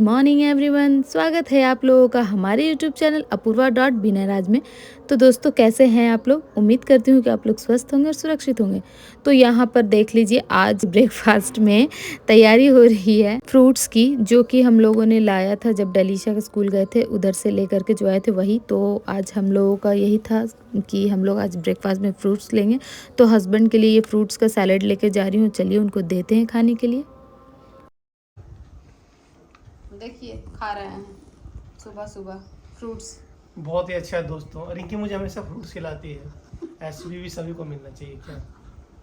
Morning everyone, स्वागत है आप लोगों का हमारे यूट्यूब चैनल अपूर्वा डॉट बिना राज में। तो दोस्तों, कैसे हैं आप लोग? उम्मीद करती हूँ कि आप लोग स्वस्थ होंगे और सुरक्षित होंगे। तो यहाँ पर देख लीजिए, आज ब्रेकफास्ट में तैयारी हो रही है फ्रूट्स की, जो कि हम लोगों ने लाया था जब डलीशा के स्कूल गए थे, उधर से लेकर के जो आए थे वही। तो आज हम लोगों का यही था कि हम लोग आज ब्रेकफास्ट में फ्रूट्स लेंगे। तो हस्बैंड के लिए ये फ्रूट्स का सैलेड लेके जा रही हूँ। चलिए उनको देते हैं खाने के लिए। देखिए खा रहे हैं सुबह सुबह फ्रूट्स। बहुत ही अच्छा है दोस्तों। रिंकी मुझे हमेशा फ्रूट्स खिलाती है, ऐसे भी सभी को मिलना चाहिए क्या,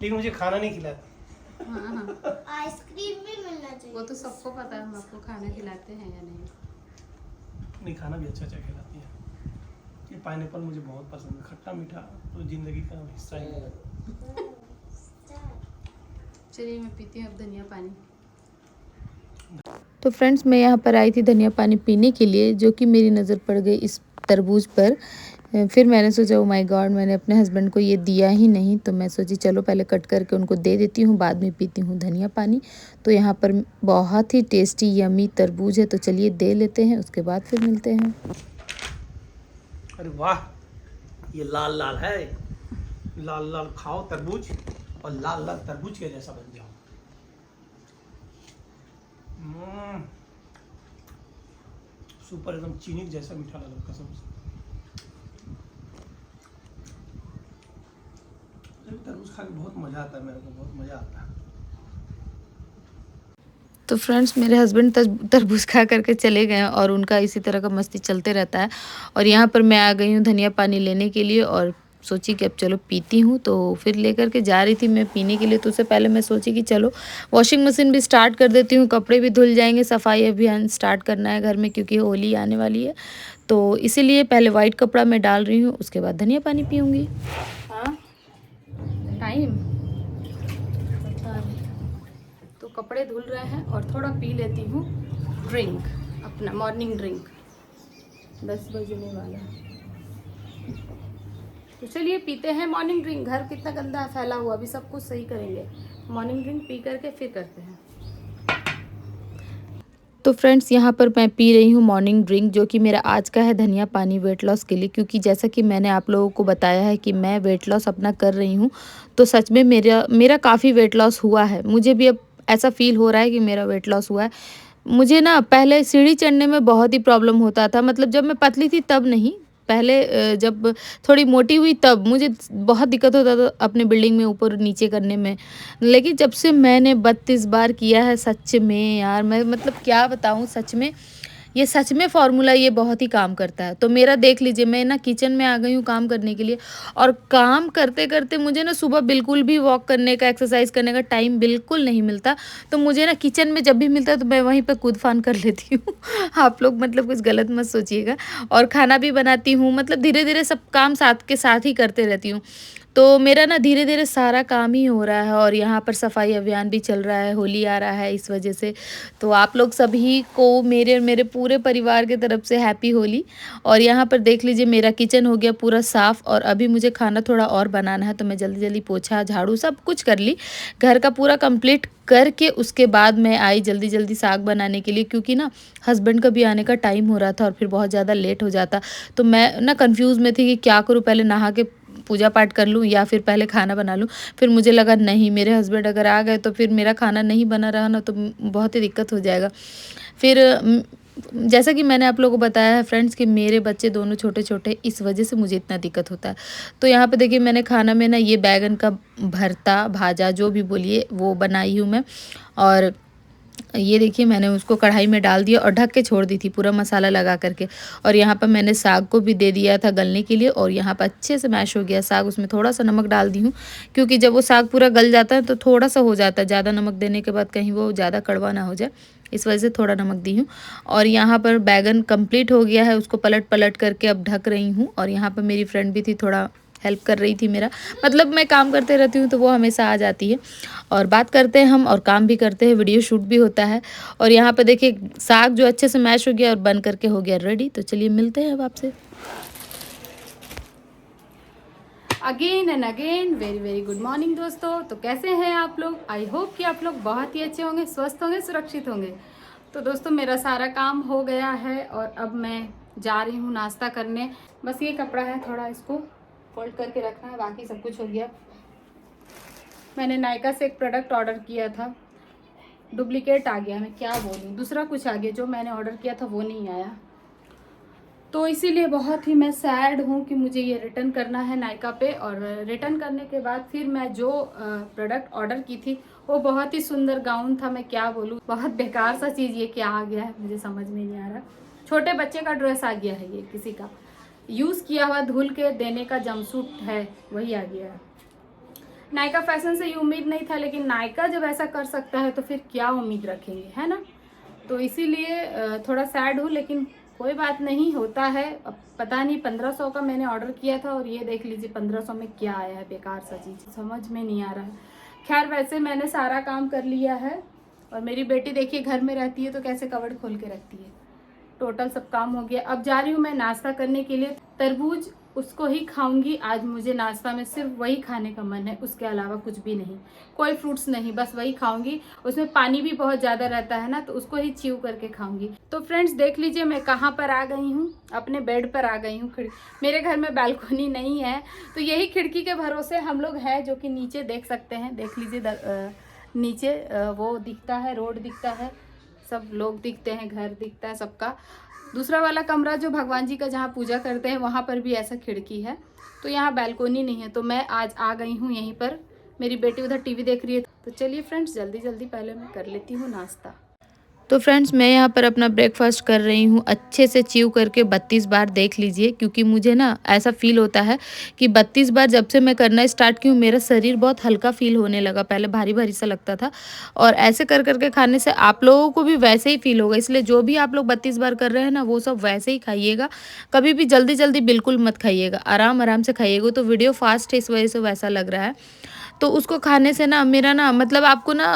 लेकिन मुझे खाना नहीं खिलाती। हाँ, आइसक्रीम भी मिलना चाहिए। वो तो सबको पता है हम आपको खाना खिलाते हैं या नहीं, खाना भी अच्छा अच्छा खिलाती है। ये पाइनएप्पल मुझे बहुत पसंद है, खट्टा मीठा तो जिंदगी का हिस्सा ही है। चलिए मैं पीती हूँ अब धनिया पानी। तो फ्रेंड्स, मैं यहाँ पर आई थी धनिया पानी पीने के लिए, जो कि मेरी नज़र पड़ गई इस तरबूज पर। फिर मैंने सोचा ओ माय गॉड, मैंने अपने हस्बैंड को ये दिया ही नहीं। तो मैं सोची चलो पहले कट करके उनको दे देती हूँ, बाद में पीती हूँ धनिया पानी। तो यहाँ पर बहुत ही टेस्टी यमी तरबूज है, तो चलिए दे लेते हैं, उसके बाद फिर मिलते हैं। अरे वाह, ये लाल लाल है, लाल लाल खाओ तरबूज और लाल लाल तरबूज के जैसा बन जाओ। सुपर, एकदम चीनी जैसा मीठा लगा कसम से। तरबूज खा के बहुत मज़ा आता है, मेरे को बहुत मज़ा आता है। तो फ्रेंड्स, मेरे हस्बैंड तरबूज खा करके चले गए और उनका इसी तरह का मस्ती चलते रहता है। और यहाँ पर मैं आ गई हूँ धनिया पानी लेने के लिए और सोची कि अब चलो पीती हूँ। तो फिर लेकर के जा रही थी मैं पीने के लिए। तो उससे पहले मैं सोची कि चलो वॉशिंग मशीन भी स्टार्ट कर देती हूँ, कपड़े भी धुल जाएंगे, सफाई अभियान स्टार्ट करना है घर में क्योंकि होली आने वाली है। तो इसीलिए पहले वाइट कपड़ा मैं डाल रही हूँ, उसके बाद धनिया पानी पीऊँगी। हाँ, टाइम तो कपड़े धुल रहे हैं और थोड़ा पी लेती हूँ ड्रिंक, अपना मॉर्निंग ड्रिंक। 10 बजने वाला है, तो चलिए पीते हैं मॉर्निंग ड्रिंक। घर कितना गंदा है, फैला हुआ, अभी सब कुछ सही करेंगे। मॉर्निंग ड्रिंक पी करके फिर करते हैं। तो फ्रेंड्स, यहाँ पर मैं पी रही हूँ मॉर्निंग ड्रिंक, जो कि मेरा आज का है धनिया पानी वेट लॉस के लिए। क्योंकि जैसा कि मैंने आप लोगों को बताया है कि मैं वेट लॉस अपना कर रही हूँ, तो सच में मेरा काफ़ी वेट लॉस हुआ है। मुझे भी अब ऐसा फील हो रहा है कि मेरा वेट लॉस हुआ है। मुझे ना पहले सीढ़ी चढ़ने में बहुत ही प्रॉब्लम होता था, मतलब जब मैं पतली थी तब नहीं, पहले जब थोड़ी मोटी हुई तब मुझे बहुत दिक्कत होता था अपने बिल्डिंग में ऊपर नीचे करने में। लेकिन जब से मैंने 32 बार किया है, सच में यार, मैं मतलब क्या बताऊँ, सच में फार्मूला ये बहुत ही काम करता है। तो मेरा देख लीजिए, मैं ना किचन में आ गई हूँ काम करने के लिए, और काम करते करते मुझे ना सुबह बिल्कुल भी वॉक करने का, एक्सरसाइज करने का टाइम बिल्कुल नहीं मिलता। तो मुझे ना किचन में जब भी मिलता है तो मैं वहीं पर कूद फान कर लेती हूँ। आप लोग मतलब कुछ गलत मत सोचिएगा। और खाना भी बनाती हूँ, मतलब धीरे धीरे सब काम साथ के साथ ही करते रहती हूँ। तो मेरा ना धीरे धीरे सारा काम ही हो रहा है। और यहाँ पर सफाई अभियान भी चल रहा है, होली आ रहा है इस वजह से। तो आप लोग सभी को मेरे और मेरे पूरे परिवार की तरफ से हैप्पी होली। और यहाँ पर देख लीजिए, मेरा किचन हो गया पूरा साफ़, और अभी मुझे खाना थोड़ा और बनाना है। तो मैं जल्दी जल्दी पोछा झाड़ू सब कुछ कर ली, घर का पूरा कंप्लीट करके उसके बाद मैं आई जल्दी जल्दी साग बनाने के लिए। क्योंकि ना हस्बैंड का भी आने का टाइम हो रहा था और फिर बहुत ज़्यादा लेट हो जाता। तो मैं ना कंफ्यूज में थी कि क्या करूँ, पहले नहा के पूजा पाठ कर लूँ या फिर पहले खाना बना लूँ। फिर मुझे लगा नहीं, मेरे हस्बैंड अगर आ गए तो फिर मेरा खाना नहीं बना रहा ना तो बहुत ही दिक्कत हो जाएगा। फिर जैसा कि मैंने आप लोगों को बताया है फ्रेंड्स कि मेरे बच्चे दोनों छोटे छोटे, इस वजह से मुझे इतना दिक्कत होता है। तो यहाँ पे देखिए, मैंने खाना में ना ये बैगन का भरता भाजा जो भी बोलिए वो बनाई हूँ मैं। और ये देखिए, मैंने उसको कढ़ाई में डाल दिया और ढक के छोड़ दी थी पूरा मसाला लगा करके। और यहाँ पर मैंने साग को भी दे दिया था गलने के लिए, और यहाँ पर अच्छे से मैश हो गया साग। उसमें थोड़ा सा नमक डाल दी हूँ, क्योंकि जब वो साग पूरा गल जाता है तो थोड़ा सा हो जाता है, ज़्यादा नमक देने के बाद कहीं वो ज़्यादा कड़वा ना हो जाए, इस वजह से थोड़ा नमक दी हूँ। और यहाँ पर बैगन कंप्लीट हो गया है, उसको पलट पलट करके अब ढक रही हूँ। और यहाँ पर मेरी फ्रेंड भी थी, थोड़ा हेल्प कर रही थी मेरा, मतलब मैं काम करते रहती हूँ तो वो हमेशा आ जाती है और बात करते हैं हम और काम भी करते हैं, वीडियो शूट भी होता है। और यहाँ पे देखिए, साग जो अच्छे से मैश हो गया और बन करके हो गया रेडी। तो चलिए मिलते हैं अब आपसे। Again and again very very good morning दोस्तों। तो कैसे हैं आप लोग? आई होप कि आप लोग बहुत ही अच्छे होंगे, स्वस्थ होंगे, सुरक्षित होंगे। तो दोस्तों मेरा सारा काम हो गया है और अब मैं जा रही हूँ नाश्ता करने। बस ये कपड़ा है, थोड़ा इसको फोल्ड करके रखना है, बाकी सब कुछ हो गया। मैंने नायका से एक प्रोडक्ट ऑर्डर किया था, डुप्लीकेट आ गया, मैं क्या बोलूँ, दूसरा कुछ आ गया, जो मैंने ऑर्डर किया था वो नहीं आया। तो इसीलिए बहुत ही मैं सैड हूँ कि मुझे ये रिटर्न करना है नायका पे। और रिटर्न करने के बाद फिर मैं जो प्रोडक्ट ऑर्डर की थी वो बहुत ही सुंदर गाउन था, मैं क्या बोलूँ, बहुत बेकार सा चीज़ ये क्या आ गया है, मुझे समझ में नहीं आ रहा। छोटे बच्चे का ड्रेस आ गया है, ये किसी का यूज़ किया हुआ धुल के देने का जमसूट है, वही आ गया है। नायका फैशन से ये उम्मीद नहीं था, लेकिन नायका जब ऐसा कर सकता है तो फिर क्या उम्मीद रखेंगे, है ना। तो इसीलिए थोड़ा सैड हूँ, लेकिन कोई बात नहीं, होता है। अब पता नहीं 1500 का मैंने ऑर्डर किया था और ये देख लीजिए 1500 में क्या आया है, बेकार सा चीज़, समझ में नहीं आ रहा है। खैर वैसे मैंने सारा काम कर लिया है और मेरी बेटी देखिए घर में रहती है तो कैसे कवर्ड खोल के रखती है। टोटल सब काम हो गया। अब जा रही हूँ मैं नाश्ता करने के लिए। तरबूज उसको ही खाऊंगी आज, मुझे नाश्ता में सिर्फ वही खाने का मन है, उसके अलावा कुछ भी नहीं, कोई फ्रूट्स नहीं, बस वही खाऊंगी। उसमें पानी भी बहुत ज़्यादा रहता है ना, तो उसको ही च्यू करके खाऊंगी। तो फ्रेंड्स देख लीजिए मैं कहाँ पर आ गई हूँ, अपने बेड पर आ गई हूँ। मेरे घर में बालकनी नहीं है, तो यही खिड़की के भरोसे हम लोग हैं, जो कि नीचे देख सकते हैं। देख लीजिए नीचे वो दिखता है, रोड दिखता है, सब लोग दिखते हैं, घर दिखता है सबका। दूसरा वाला कमरा जो भगवान जी का जहाँ पूजा करते हैं वहाँ पर भी ऐसा खिड़की है, तो यहाँ बालकोनी नहीं है। तो मैं आज आ गई हूँ यहीं पर, मेरी बेटी उधर टीवी देख रही है। तो चलिए फ्रेंड्स जल्दी जल्दी पहले मैं कर लेती हूँ नाश्ता। तो फ्रेंड्स मैं यहाँ पर अपना ब्रेकफास्ट कर रही हूँ अच्छे से च्यू करके 32 बार, देख लीजिए, क्योंकि मुझे ना ऐसा फील होता है कि 32 बार जब से मैं करना स्टार्ट की हूँ मेरा शरीर बहुत हल्का फील होने लगा, पहले भारी भारी सा लगता था। और ऐसे कर करके खाने से आप लोगों को भी वैसे ही फील होगा, इसलिए जो भी आप लोग 32 बार कर रहे हैं ना वो सब वैसे ही खाइएगा। कभी भी जल्दी जल्दी बिल्कुल मत खाइएगा, आराम आराम से खाइएगा। तो वीडियो फास्ट है इस वजह से वैसा लग रहा है। तो उसको खाने से ना मेरा ना मतलब आपको ना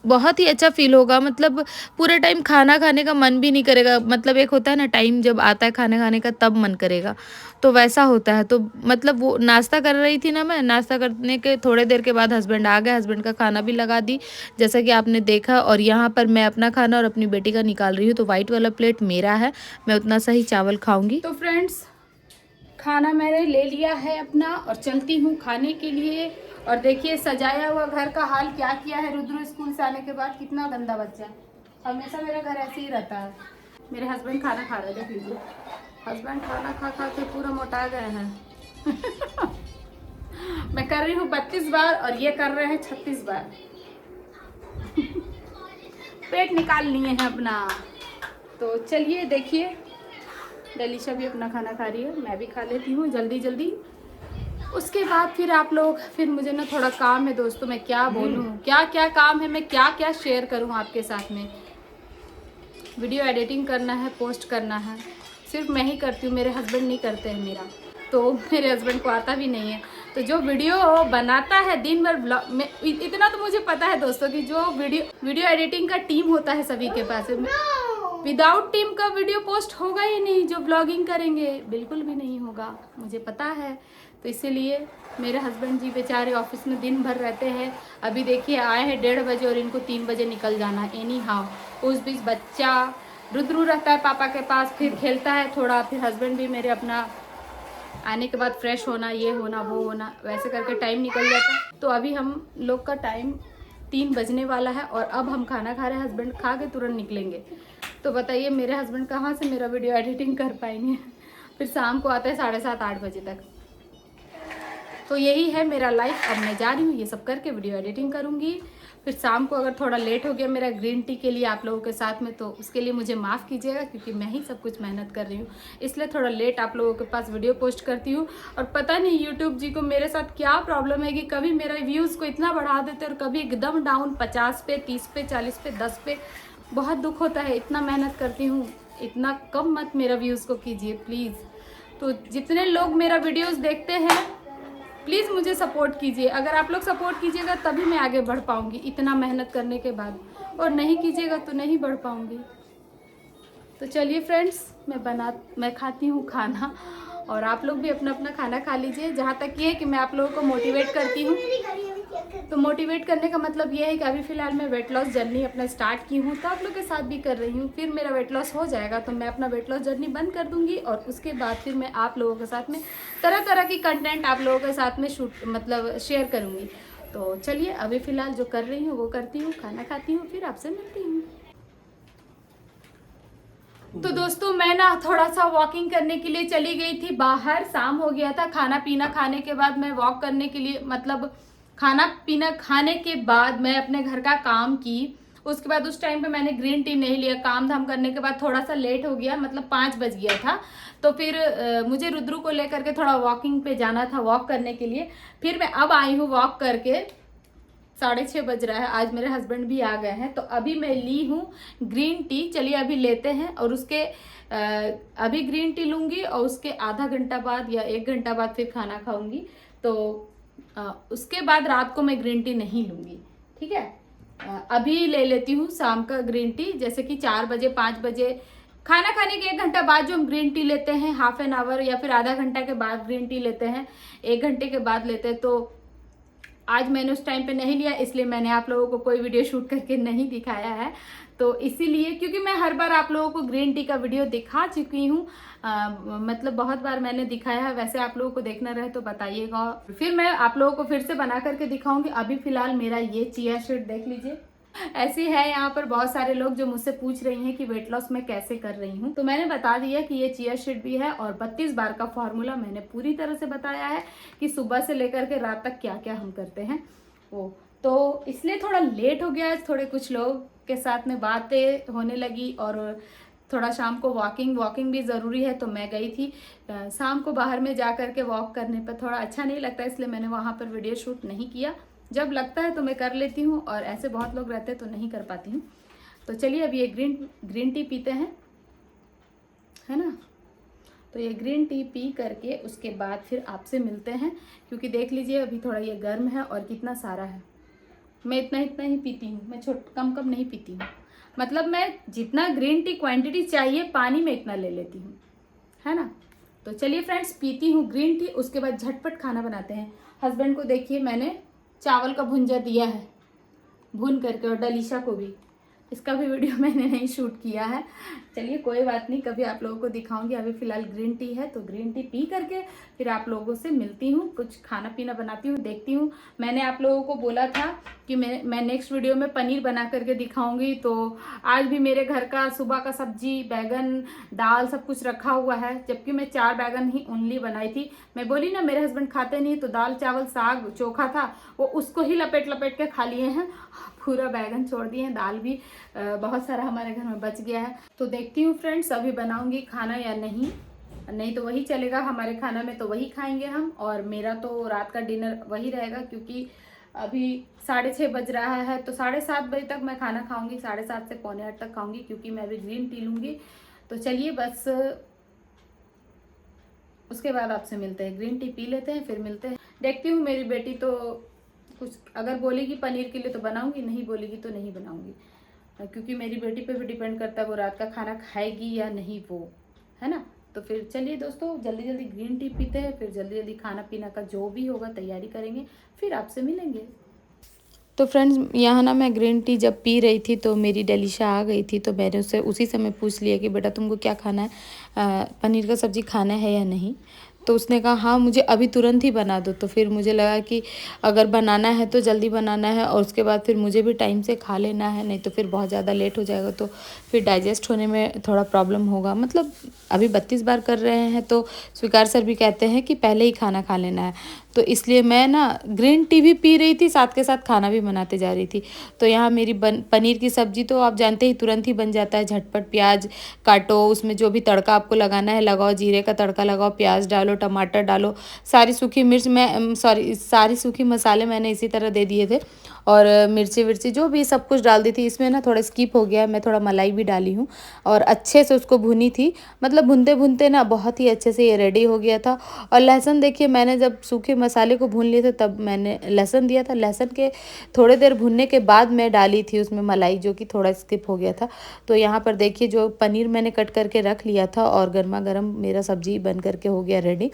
बहुत ही अच्छा फील होगा, मतलब पूरे टाइम खाना खाने का मन भी नहीं करेगा। मतलब एक होता है ना टाइम जब आता है खाना खाने का तब मन करेगा, तो वैसा होता है। तो मतलब वो नाश्ता कर रही थी ना, मैं नाश्ता करने के थोड़े देर के बाद हस्बैंड आ गए, हस्बैंड का खाना भी लगा दी जैसा कि आपने देखा। और यहाँ पर मैं अपना खाना और अपनी बेटी का निकाल रही हूँ। तो वाइट वाला प्लेट मेरा है, मैं उतना सा ही चावल खाऊंगी। तो फ्रेंड्स खाना मैंने ले लिया है अपना और चलती हूँ खाने के लिए। और देखिए सजाया हुआ घर का हाल क्या किया है, रुद्र स्कूल से आने के बाद कितना गंदा बच्चा है। हमेशा मेरा घर ऐसे ही रहता है। मेरे हस्बैंड खाना खा रहे, देख लीजिए, हस्बैंड खाना खा खा के पूरा मोटा गए हैं। मैं कर रही हूँ 32 बार और ये कर रहे हैं 36 बार। पेट निकाल लिए हैं अपना। तो चलिए देखिए डलीशा भी अपना खाना खा रही है, मैं भी खा लेती हूँ जल्दी जल्दी। उसके बाद फिर आप लोग, फिर मुझे ना थोड़ा काम है दोस्तों, मैं क्या बोलूँ, क्या क्या काम है, मैं क्या क्या शेयर करूँ आपके साथ में। वीडियो एडिटिंग करना है, पोस्ट करना है, सिर्फ मैं ही करती हूँ, मेरे हस्बैंड नहीं करते हैं मेरा, तो मेरे हस्बैंड को आता भी नहीं है। तो जो वीडियो बनाता है दिन भर ब्लॉग में, इतना तो मुझे पता है दोस्तों कि जो वीडियो एडिटिंग का टीम होता है सभी के पास, विदाउट टीम का वीडियो पोस्ट होगा ही नहीं। जो ब्लॉगिंग करेंगे बिल्कुल भी नहीं होगा, मुझे पता है। तो इसीलिए मेरे हस्बैंड जी बेचारे ऑफिस में दिन भर रहते हैं। अभी देखिए आए हैं 1:30 बजे और इनको 3 बजे निकल जाना है। एनी हाउ उस बीच बच्चा रुद्रू रहता है पापा के पास, फिर खेलता है थोड़ा, फिर हस्बैंड भी मेरे अपना आने के बाद फ्रेश होना, ये होना वो होना, वैसे करके टाइम निकल जाता है। तो अभी हम लोग का टाइम 3 बजने वाला है और अब हम खाना खा रहे हैं, हस्बैंड खा के तुरंत निकलेंगे। तो बताइए मेरे हस्बैंड कहाँ से मेरा वीडियो एडिटिंग कर पाएंगे। फिर शाम को आता है 7:30-8 बजे तक। तो यही है मेरा लाइफ। अब मैं जा रही हूँ, ये सब करके वीडियो एडिटिंग करूँगी। फिर शाम को अगर थोड़ा लेट हो गया मेरा ग्रीन टी के लिए आप लोगों के साथ में, तो उसके लिए मुझे माफ़ कीजिएगा, क्योंकि मैं ही सब कुछ मेहनत कर रही हूँ, इसलिए थोड़ा लेट आप लोगों के पास वीडियो पोस्ट करती हूँ। और पता नहीं यूट्यूब जी को मेरे साथ क्या प्रॉब्लम है कि कभी मेरा व्यूज़ को इतना बढ़ा देते और कभी एकदम डाउन 50 पे, 30 पे, 40 पे, 10 पे। बहुत दुख होता है, इतना मेहनत करती हूँ, इतना कम मत मेरा व्यूज़ को कीजिए प्लीज़। तो जितने लोग मेरा वीडियोज़ देखते हैं प्लीज़ मुझे सपोर्ट कीजिए। अगर आप लोग सपोर्ट कीजिएगा तभी मैं आगे बढ़ पाऊँगी इतना मेहनत करने के बाद, और नहीं कीजिएगा तो नहीं बढ़ पाऊँगी। तो चलिए फ्रेंड्स मैं खाती हूँ खाना, और आप लोग भी अपना अपना खाना खा लीजिए। जहाँ तक ये है कि मैं आप लोगों को मोटिवेट करती हूँ तो मोटिवेट करने का मतलब ये है कि अभी फ़िलहाल मैं वेट लॉस जर्नी अपना स्टार्ट की हूँ, तो आप लोग के साथ भी कर रही हूँ। फिर मेरा वेट लॉस हो जाएगा तो मैं अपना वेट लॉस जर्नी बंद कर दूँगी, और उसके बाद फिर मैं आप लोगों के साथ में तरह तरह की कंटेंट आप लोगों के साथ में शेयर करूँगी। तो चलिए अभी फ़िलहाल जो कर रही हूँ वो करती हूँ, खाना खाती हूँ, फिर आपसे मिलती हूँ। तो दोस्तों मैं ना थोड़ा सा वॉकिंग करने के लिए चली गई थी बाहर। शाम हो गया था, खाना पीना खाने के बाद मैं वॉक करने के लिए, मतलब खाना पीना खाने के बाद मैं अपने घर का काम की। उसके बाद उस टाइम पे मैंने ग्रीन टी नहीं लिया। काम धाम करने के बाद थोड़ा सा लेट हो गया, मतलब 5 बज गया था। तो फिर मुझे रुद्रू को लेकर के थोड़ा वॉकिंग पे जाना था, वॉक करने के लिए। फिर मैं अब आई हूँ वॉक करके। 6:30 बज रहा है, आज मेरे हस्बैंड भी आ गए हैं। तो अभी मैं ली हूँ ग्रीन टी। चलिए अभी लेते हैं, और उसके अभी ग्रीन टी लूँगी और उसके आधा घंटा बाद या 1 घंटा बाद फिर खाना खाऊंगी। तो उसके बाद रात को मैं ग्रीन टी नहीं लूँगी, ठीक है। अभी ले लेती हूँ शाम का ग्रीन टी, जैसे कि 4 बजे 5 बजे खाना खाने के 1 घंटा बाद जो हम ग्रीन टी लेते हैं, हाफ एन आवर या फिर आधा घंटा के बाद ग्रीन टी लेते हैं, 1 घंटे के बाद लेते हैं। तो आज मैंने उस टाइम पे नहीं लिया, इसलिए मैंने आप लोगों को कोई वीडियो शूट करके नहीं दिखाया है। तो इसीलिए, क्योंकि मैं हर बार आप लोगों को ग्रीन टी का वीडियो दिखा चुकी हूँ, मतलब बहुत बार मैंने दिखाया है। वैसे आप लोगों को देखना रहे तो बताइएगा, फिर मैं आप लोगों को फिर से बना करके दिखाऊंगी। अभी फिलहाल मेरा ये चिया सीड देख लीजिए, ऐसी है। यहाँ पर बहुत सारे लोग जो मुझसे पूछ रही हैं कि वेट लॉस मैं कैसे कर रही हूँ, तो मैंने बता दिया कि ये चिया सीड भी है, और 32 बार का फॉर्मूला मैंने पूरी तरह से बताया है कि सुबह से लेकर के रात तक क्या क्या हम करते हैं वो। तो इसलिए थोड़ा लेट हो गया आज, थोड़े कुछ लोग के साथ में बातें होने लगी, और थोड़ा शाम को वॉकिंग भी ज़रूरी है। तो मैं गई थी शाम को बाहर में जा कर के वॉक करने पर थोड़ा अच्छा नहीं लगता, इसलिए मैंने वहाँ पर वीडियो शूट नहीं किया। जब लगता है तो मैं कर लेती हूँ, और ऐसे बहुत लोग रहते हैं तो नहीं कर पाती हूँ। तो चलिए अब ये ग्रीन टी पीते हैं, है ना। तो ये ग्रीन टी पी करके उसके बाद फिर आपसे मिलते हैं, क्योंकि देख लीजिए अभी थोड़ा ये गर्म है और कितना सारा है। मैं इतना ही पीती हूँ, मैं कम नहीं पीती हूँ। मतलब मैं जितना ग्रीन टी क्वांटिटी चाहिए पानी में इतना ले लेती हूँ, है ना। तो चलिए फ्रेंड्स, पीती हूँ ग्रीन टी, उसके बाद झटपट खाना बनाते हैं। हस्बैंड को देखिए मैंने चावल का भुंजा दिया है भून करके, और डलीशा को भी। इसका भी वीडियो मैंने नहीं शूट किया है। चलिए कोई बात नहीं, कभी आप लोगों को दिखाऊंगी। अभी फ़िलहाल ग्रीन टी है, तो ग्रीन टी पी करके फिर आप लोगों से मिलती हूँ, कुछ खाना पीना बनाती हूँ, देखती हूँ। मैंने आप लोगों को बोला था कि मैं नेक्स्ट वीडियो में पनीर बना करके दिखाऊंगी। तो आज भी मेरे घर का सुबह का सब्जी, बैगन, दाल सब कुछ रखा हुआ है, जबकि मैं 4 बैगन ही ओनली बनाई थी। मैं बोली ना मेरे हस्बैंड खाते नहीं, तो दाल चावल साग चोखा था, वो उसको ही लपेट के खा लिए हैं। पूरा बैगन छोड़ दिए हैं, दाल भी बहुत सारा हमारे घर में बच गया है। तो देखती हूँ फ्रेंड्स अभी बनाऊंगी खाना या नहीं तो वही चलेगा हमारे खाना में, तो वही खाएंगे हम। और मेरा तो रात का डिनर वही रहेगा, क्योंकि अभी 6:30 बज रहा है, तो 7:30 बजे तक मैं खाना खाऊंगी, 7:30 से 7:45 तक खाऊंगी, क्योंकि मैं अभी ग्रीन टी लूँगी। तो चलिए बस उसके बाद आपसे मिलते हैं, ग्रीन टी पी लेते हैं फिर मिलते हैं। देखती हूँ मेरी बेटी तो कुछ अगर बोलेगी पनीर के लिए तो बनाऊंगी, नहीं बोलेगी तो नहीं बनाऊंगी, क्योंकि मेरी बेटी पे भी डिपेंड करता है वो रात का खाना खाएगी या नहीं, वो है ना। तो फिर चलिए दोस्तों जल्दी ग्रीन टी पीते हैं, फिर जल्दी खाना पीना का जो भी होगा तैयारी करेंगे, फिर आपसे मिलेंगे। तो फ्रेंड्स यहाँ ना मैं ग्रीन टी जब पी रही थी तो मेरी डलीशा आ गई थी, तो मैंने उससे उसी समय पूछ लिया कि बेटा तुमको क्या खाना है, पनीर का सब्ज़ी खाना है या नहीं। तो उसने कहा हाँ मुझे अभी तुरंत ही बना दो। तो फिर मुझे लगा कि अगर बनाना है तो जल्दी बनाना है, और उसके बाद फिर मुझे भी टाइम से खा लेना है, नहीं तो फिर बहुत ज़्यादा लेट हो जाएगा, तो फिर डाइजेस्ट होने में थोड़ा प्रॉब्लम होगा। मतलब अभी 32 बार कर रहे हैं, तो स्वीकार सर भी कहते हैं कि पहले ही खाना खा लेना है। तो इसलिए मैं ना ग्रीन टी भी पी रही थी, साथ के साथ खाना भी बनाते जा रही थी। तो यहाँ मेरी पनीर की सब्ज़ी तो आप जानते ही तुरंत ही बन जाता है, झटपट प्याज काटो, उसमें जो भी तड़का आपको लगाना है लगाओ, जीरे का तड़का लगाओ, प्याज डालो, टमाटर डालो, सारी सूखी मिर्च सारी सूखी मसाले मैंने इसी तरह दे दिए थे, और मिर्ची जो भी सब कुछ डाल दी थी। इसमें ना थोड़ा स्किप हो गया, मैं थोड़ा मलाई भी डाली हूँ, और अच्छे से उसको भुनी थी। मतलब भुनते ना बहुत ही अच्छे से ये रेडी हो गया था। और लहसुन देखिए, मैंने जब सूखे मसाले को भून लिए थे तब मैंने लहसुन दिया था, लहसुन के थोड़ी देर भुनने के बाद मैं डाली थी उसमें मलाई, जो कि थोड़ा स्किप हो गया था। तो यहाँ पर देखिए जो पनीर मैंने कट करके रख लिया था, और गर्मा गर्म मेरा सब्जी बन करके हो गया रेडी।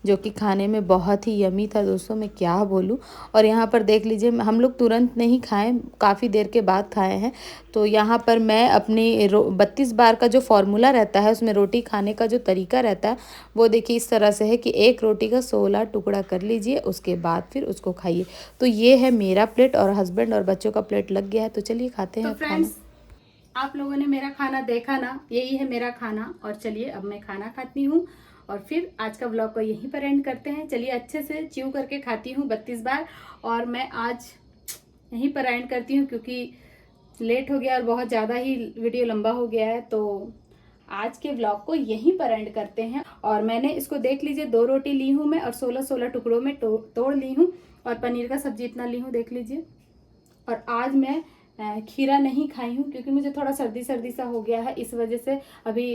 जो कि खाने में बहुत ही यमी था दोस्तों, मैं क्या बोलूँ। और यहाँ पर देख लीजिए हम लोग तुरंत नहीं खाए, काफ़ी देर के बाद खाए हैं। तो यहाँ पर मैं अपनी 32 बार का जो फॉर्मूला रहता है उसमें रोटी खाने का जो तरीका रहता है वो देखिए इस तरह से है कि एक रोटी का 16 टुकड़ा कर लीजिए, उसके बाद फिर उसको खाइए। तो ये है मेरा प्लेट और हस्बैंड और बच्चों का प्लेट लग गया है, तो चलिए खाते हैं तो अब खाना। फ्रेंड्स, आप लोगों ने मेरा खाना देखा ना, यही है मेरा खाना। और चलिए अब मैं खाना खाती हूँ और फिर आज का व्लॉग को यहीं पर एंड करते हैं। चलिए अच्छे से च्यू करके खाती हूँ 32 बार, और मैं आज यहीं पर एंड करती हूँ क्योंकि लेट हो गया और बहुत ज़्यादा ही वीडियो लंबा हो गया है। तो आज के व्लॉग को यहीं पर एंड करते हैं। और मैंने इसको देख लीजिए 2 रोटी ली हूँ मैं और 16-16 टुकड़ों में तोड़ ली हूँ, और पनीर का सब्जी इतना ली हूँ देख लीजिए। और आज मैं खीरा नहीं खाई हूँ क्योंकि मुझे थोड़ा सर्दी सर्दी सा हो गया है, इस वजह से अभी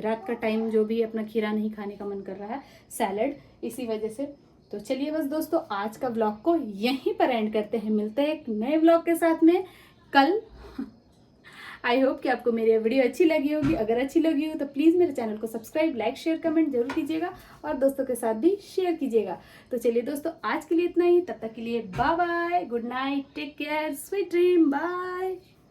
रात का टाइम जो भी अपना खीरा नहीं खाने का मन कर रहा है, सैलड, इसी वजह से। तो चलिए बस दोस्तों आज का व्लॉग को यहीं पर एंड करते हैं, मिलते हैं एक नए व्लॉग के साथ में कल। आई होप कि आपको मेरी वीडियो अच्छी लगी होगी। अगर अच्छी लगी हो तो प्लीज़ मेरे चैनल को सब्सक्राइब, लाइक, शेयर, कमेंट जरूर कीजिएगा और दोस्तों के साथ भी शेयर कीजिएगा। तो चलिए दोस्तों आज के लिए इतना ही, तब तक के लिए bye bye, good night, take care, sweet dream, bye.